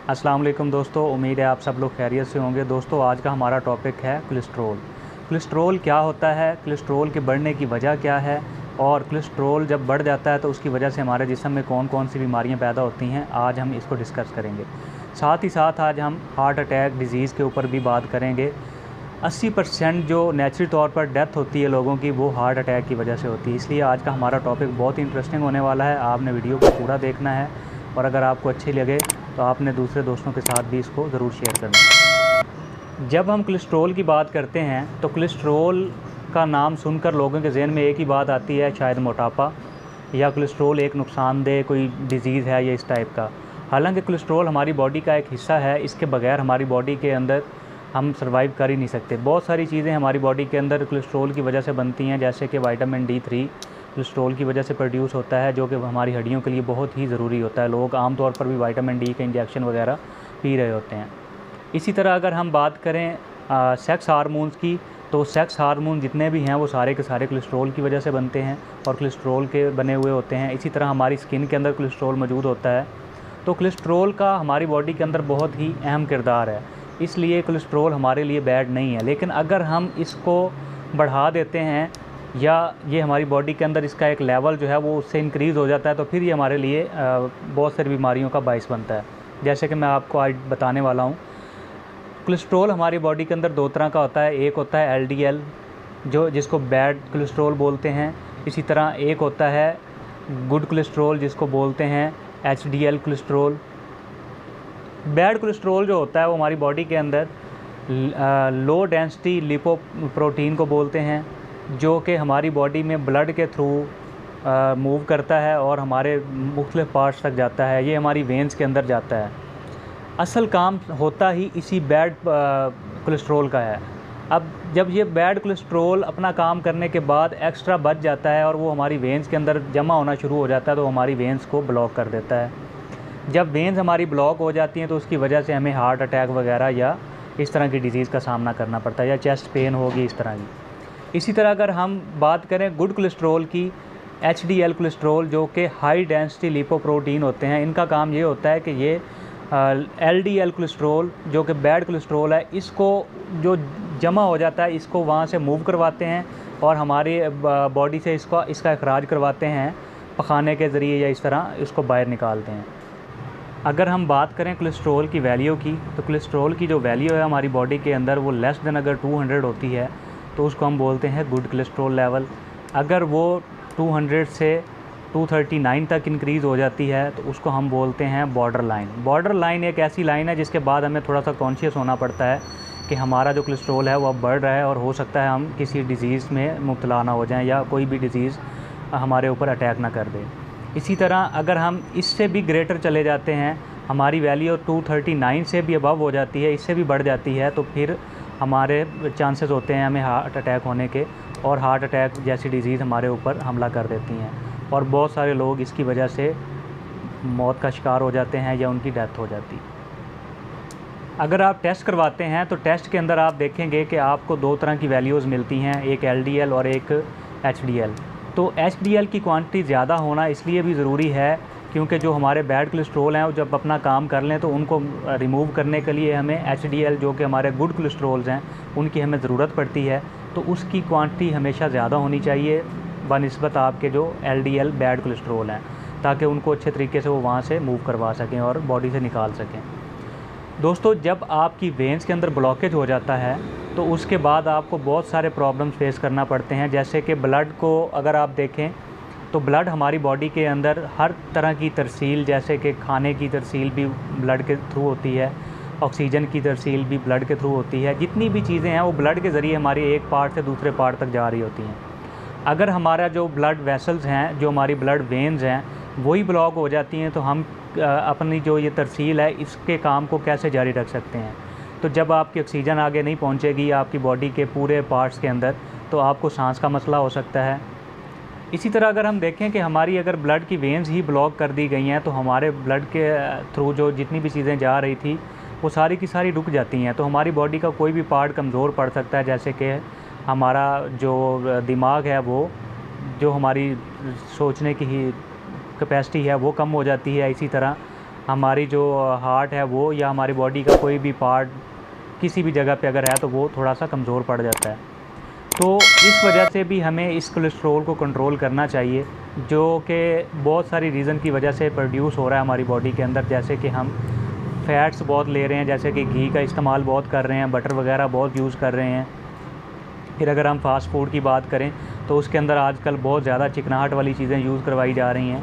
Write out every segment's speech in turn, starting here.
अस्सलाम वालेकुम दोस्तों, उम्मीद है आप सब लोग खैरियत से होंगे। दोस्तों, आज का हमारा टॉपिक है कोलेस्ट्रॉल। कोलेस्ट्रॉल क्या होता है, कोलेस्ट्रॉल के बढ़ने की वजह क्या है और कोलेस्ट्रॉल जब बढ़ जाता है तो उसकी वजह से हमारे जिस्म में कौन कौन सी बीमारियां पैदा होती हैं, आज हम इसको डिस्कस करेंगे। साथ ही साथ आज हम हार्ट अटैक डिज़ीज़ के ऊपर भी बात करेंगे। 80% जो नेचुरल तौर पर डेथ होती है लोगों की, वो हार्ट अटैक की वजह से होती है। इसलिए आज का हमारा टॉपिक बहुत ही इंटरेस्टिंग होने वाला है। आपने वीडियो को पूरा देखना है और अगर आपको अच्छी लगे तो आपने दूसरे दोस्तों के साथ भी इसको ज़रूर शेयर करना है। जब हम कोलेस्ट्रॉल की बात करते हैं तो कोलेस्ट्रॉल का नाम सुनकर लोगों के जहन में एक ही बात आती है, शायद मोटापा या कोलेस्ट्रॉल एक नुकसानदेह कोई डिज़ीज़ है या इस टाइप का। हालांकि कोलेस्ट्रॉल हमारी बॉडी का एक हिस्सा है, इसके बगैर हमारी बॉडी के अंदर हम सर्वाइव कर ही नहीं सकते। बहुत सारी चीज़ें हमारी बॉडी के अंदर कोलेस्ट्रॉल की वजह से बनती हैं, जैसे कि विटामिन D3 कोलेस्ट्रॉल की वजह से प्रोड्यूस होता है, जो कि हमारी हड्डियों के लिए बहुत ही ज़रूरी होता है। लोग आमतौर पर भी विटामिन D के इंजेक्शन वगैरह पी रहे होते हैं। इसी तरह अगर हम बात करें सेक्स हार्मोन्स की, तो सेक्स हार्मोन जितने भी हैं वो सारे के सारे कोलेस्ट्रॉल की वजह से बनते हैं और कोलेस्ट्रॉल के बने हुए होते हैं। इसी तरह हमारी स्किन के अंदर कोलेस्ट्रॉल मौजूद होता है। तो कोलेस्ट्रॉल का हमारी बॉडी के अंदर बहुत ही अहम किरदार है, इसलिए कोलेस्ट्रॉल हमारे लिए बैड नहीं है। लेकिन अगर हम इसको बढ़ा देते हैं या ये हमारी बॉडी के अंदर इसका एक लेवल जो है वो उससे इंक्रीज़ हो जाता है, तो फिर ये हमारे लिए बहुत सारी बीमारियों का बायस बनता है। जैसे कि मैं आपको आज बताने वाला हूँ, कोलेस्ट्रॉल हमारी बॉडी के अंदर दो तरह का होता है। एक होता है LDL जिसको बैड कोलेस्ट्रॉल बोलते हैं। इसी तरह एक होता है गुड कोलेस्ट्रॉल जिसको बोलते हैं HDL कोलेस्ट्रॉल। बैड कोलेस्ट्रॉल जो होता है वो हमारी बॉडी के अंदर लो डेंसिटी लिपोप्रोटीन को बोलते हैं, जो कि हमारी बॉडी में ब्लड के थ्रू मूव करता है और हमारे मुख्तलिफ पार्ट्स तक जाता है। ये हमारी वेंस के अंदर जाता है। असल काम होता ही इसी बैड कोलेस्ट्रॉल का है। अब जब ये बैड कोलेस्ट्रॉल अपना काम करने के बाद एक्स्ट्रा बच जाता है और वो हमारी वेंस के अंदर जमा होना शुरू हो जाता है, तो हमारी वेंस को ब्लॉक कर देता है। जब वेंस हमारी ब्लॉक हो जाती हैं तो उसकी वजह से हमें हार्ट अटैक वगैरह या इस तरह की डिज़ीज़ का सामना करना पड़ता है, या चेस्ट पेन होगी इस तरह की। इसी तरह अगर हम बात करें गुड कोलेस्ट्रॉल की, HDL कोलेस्ट्रॉल जो कि हाई डेंसिटी लिपोप्रोटीन होते हैं, इनका काम ये होता है कि ये LDL कोलेस्ट्रॉल जो कि बैड कोलेस्ट्रॉल है, इसको जो जमा हो जाता है इसको वहाँ से मूव करवाते हैं और हमारी बॉडी से इसका अखराज करवाते हैं पखाने के ज़रिए, या इस तरह इसको बाहर निकालते हैं। अगर हम बात करें कोलेस्ट्रॉल की वैल्यू की, तो कोलेस्ट्रॉल की जो वैल्यू है हमारी बॉडी के अंदर वो लेस देन अगर 200 होती है तो उसको हम बोलते हैं गुड कोलेस्ट्रॉल लेवल। अगर वो 200 से 239 तक इंक्रीज़ हो जाती है तो उसको हम बोलते हैं बॉर्डर लाइन। बॉर्डर लाइन एक ऐसी लाइन है जिसके बाद हमें थोड़ा सा कॉन्शियस होना पड़ता है कि हमारा जो कोलेस्ट्रॉल है वो अब बढ़ रहा है और हो सकता है हम किसी डिज़ीज़ में मुब्तला ना हो जाएं या कोई भी डिज़ीज़ हमारे ऊपर अटैक ना कर दे। इसी तरह अगर हम इससे भी ग्रेटर चले जाते हैं, हमारी वैल्यू 239 से भी अबव हो जाती है, इससे भी बढ़ जाती है, तो फिर हमारे चांसेस होते हैं हमें हार्ट अटैक होने के, और हार्ट अटैक जैसी डिज़ीज़ हमारे ऊपर हमला कर देती हैं और बहुत सारे लोग इसकी वजह से मौत का शिकार हो जाते हैं या उनकी डेथ हो जाती है। अगर आप टेस्ट करवाते हैं तो टेस्ट के अंदर आप देखेंगे कि आपको दो तरह की वैल्यूज़ मिलती हैं, एक LDL और एक HDL। तो HDL की क्वांटिटी ज़्यादा होना इसलिए भी ज़रूरी है क्योंकि जो हमारे बैड कोलेस्ट्रॉल हैं वो जब अपना काम कर लें तो उनको रिमूव करने के लिए हमें HDL जो कि हमारे गुड कोलेस्ट्रॉल्स हैं उनकी हमें ज़रूरत पड़ती है। तो उसकी क्वांटिटी हमेशा ज़्यादा होनी चाहिए बनिस्बत आपके जो LDL बैड कोलेस्ट्रॉल हैं, ताकि उनको अच्छे तरीके से वो वहाँ से मूव करवा सकें और बॉडी से निकाल सकें। दोस्तों, जब आपकी वेंस के अंदर ब्लॉकेज हो जाता है तो उसके बाद आपको बहुत सारे प्रॉब्लम्स फेस करना पड़ते हैं। जैसे कि ब्लड को अगर आप देखें तो ब्लड हमारी बॉडी के अंदर हर तरह की तरसील, जैसे कि खाने की तरसील भी ब्लड के थ्रू होती है, ऑक्सीजन की तरसील भी ब्लड के थ्रू होती है। जितनी भी चीज़ें हैं वो ब्लड के ज़रिए हमारी एक पार्ट से दूसरे पार्ट तक जा रही होती हैं। अगर हमारा जो ब्लड वेसल्स हैं, जो हमारी ब्लड वेन्स हैं, वही ब्लॉक हो जाती हैं तो हम अपनी जो ये तरसील है इसके काम को कैसे जारी रख सकते हैं। तो जब आपकी ऑक्सीजन आगे नहीं पहुंचेगी आपकी बॉडी के पूरे पार्ट्स के अंदर, तो आपको सांस का मसला हो सकता है। इसी तरह अगर हम देखें कि हमारी अगर ब्लड की वेन्स ही ब्लॉक कर दी गई हैं तो हमारे ब्लड के थ्रू जो जितनी भी चीज़ें जा रही थी वो सारी की सारी रुक जाती हैं, तो हमारी बॉडी का कोई भी पार्ट कमज़ोर पड़ सकता है। जैसे कि हमारा जो दिमाग है, वो जो हमारी सोचने की ही कैपेसिटी है वो कम हो जाती है। इसी तरह हमारी जो हार्ट है वो या हमारी बॉडी का कोई भी पार्ट किसी भी जगह पे अगर है तो वो थोड़ा सा कमज़ोर पड़ जाता है। तो इस वजह से भी हमें इस कोलेस्ट्रॉल को कंट्रोल करना चाहिए, जो कि बहुत सारी रीज़न की वजह से प्रोड्यूस हो रहा है हमारी बॉडी के अंदर। जैसे कि हम फ़ैट्स बहुत ले रहे हैं, जैसे कि घी का इस्तेमाल बहुत कर रहे हैं, बटर वगैरह बहुत यूज़ कर रहे हैं। फिर अगर हम फ़ास्ट फूड की बात करें तो उसके अंदर आजकल बहुत ज़्यादा चिकनाहट वाली चीज़ें यूज़ करवाई जा रही हैं।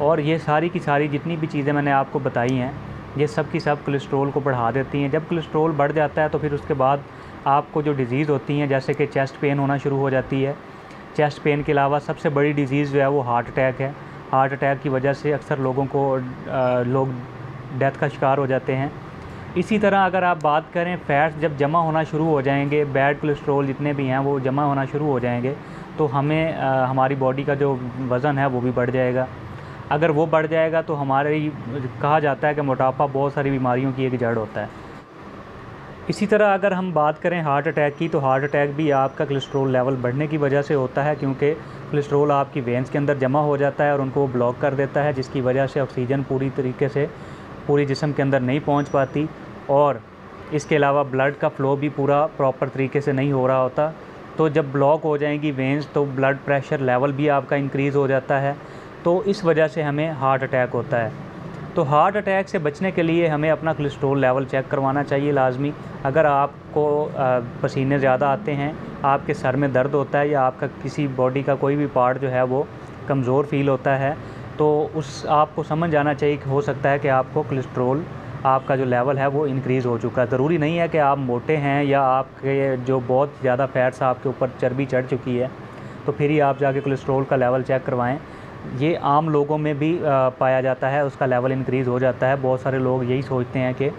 और ये सारी की सारी जितनी भी चीज़ें मैंने आपको बताई हैं, ये सब की सब कोलेस्ट्रॉल को बढ़ा देती हैं। जब कोलेस्ट्रॉल बढ़ जाता है तो फिर उसके बाद आपको जो डिज़ीज़ होती हैं, जैसे कि चेस्ट पेन होना शुरू हो जाती है। चेस्ट पेन के अलावा सबसे बड़ी डिज़ीज़ जो है वो हार्ट अटैक है। हार्ट अटैक की वजह से अक्सर लोगों को लोग डेथ का शिकार हो जाते हैं। इसी तरह अगर आप बात करें, फ़ैट्स जब जमा होना शुरू हो जाएंगे, बैड कोलेस्ट्रॉल जितने भी हैं वो जमा होना शुरू हो जाएंगे, तो हमें हमारी बॉडी का जो वज़न है वो भी बढ़ जाएगा। अगर वो बढ़ जाएगा तो हमारी कहा जाता है कि मोटापा बहुत सारी बीमारियों की एक जड़ होता है। इसी तरह अगर हम बात करें हार्ट अटैक की, तो हार्ट अटैक भी आपका कोलेस्ट्रॉल लेवल बढ़ने की वजह से होता है, क्योंकि कोलेस्ट्रॉल आपकी वेन्स के अंदर जमा हो जाता है और उनको ब्लॉक कर देता है, जिसकी वजह से ऑक्सीजन पूरी तरीके से पूरी जिस्म के अंदर नहीं पहुंच पाती। और इसके अलावा ब्लड का फ़्लो भी पूरा प्रॉपर तरीके से नहीं हो रहा होता। तो जब ब्लॉक हो जाएंगी वेन्स तो ब्लड प्रेशर लेवल भी आपका इंक्रीज़ हो जाता है। तो इस वजह से हमें हार्ट अटैक होता है। तो हार्ट अटैक से बचने के लिए हमें अपना कोलेस्ट्रॉल लेवल चेक करवाना चाहिए लाजमी। अगर आपको पसीने ज़्यादा आते हैं, आपके सर में दर्द होता है, या आपका किसी बॉडी का कोई भी पार्ट जो है वो कमज़ोर फील होता है, तो उस आपको समझ आना चाहिए कि हो सकता है कि आपको कोलेस्ट्रॉल आपका जो लेवल है वो इंक्रीज़ हो चुका है। ज़रूरी नहीं है कि आप मोटे हैं या आपके जो बहुत ज़्यादा फ़ैट्स आपके ऊपर चर्बी चढ़ चुकी है तो फिर ही आप जाके कोलेस्ट्रॉल का लेवल चेक करवाएं। ये आम लोगों में भी पाया जाता है, उसका लेवल इंक्रीज़ हो जाता है। बहुत सारे लोग यही सोचते हैं कि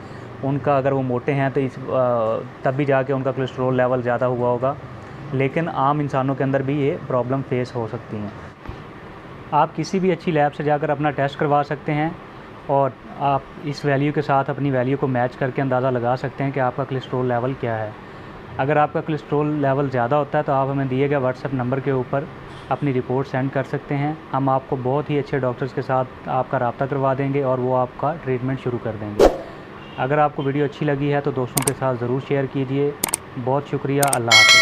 उनका अगर वो मोटे हैं तो तब भी जाके उनका कोलेस्ट्रॉल लेवल ज़्यादा हुआ होगा, लेकिन आम इंसानों के अंदर भी ये प्रॉब्लम फेस हो सकती हैं। आप किसी भी अच्छी लैब से जाकर अपना टेस्ट करवा सकते हैं और आप इस वैल्यू के साथ अपनी वैल्यू को मैच करके अंदाज़ा लगा सकते हैं कि आपका कोलेस्ट्रॉल लेवल क्या है। अगर आपका कोलेस्ट्रॉल लेवल ज़्यादा होता है तो आप हमें दिए गए व्हाट्सएप नंबर के ऊपर अपनी रिपोर्ट सेंड कर सकते हैं। हम आपको बहुत ही अच्छे डॉक्टर्स के साथ आपका रब्ता करवा देंगे और वो आपका ट्रीटमेंट शुरू कर देंगे। अगर आपको वीडियो अच्छी लगी है तो दोस्तों के साथ ज़रूर शेयर कीजिए। बहुत शुक्रिया। अल्लाह हाफ़िज़।